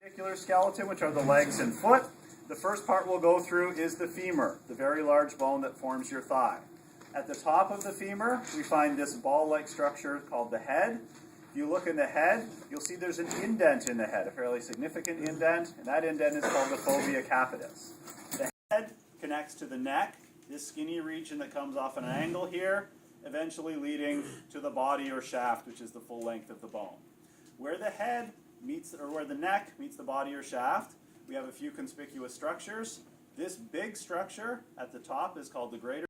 Appendicular skeleton, which are the legs and foot. The first part we'll go through is the femur, the very large bone that forms your thigh. At the top of the femur, we find this ball-like structure called the head. If you look in the head, you'll see there's an indent in the head, a fairly significant indent, and that indent is called the fovea capitis. The head connects to the neck, this skinny region that comes off an angle here, eventually leading to the body or shaft, which is the full length of the bone. Where the head meets, or where the neck meets the body or shaft, we have a few conspicuous structures. This big structure at the top is called the greater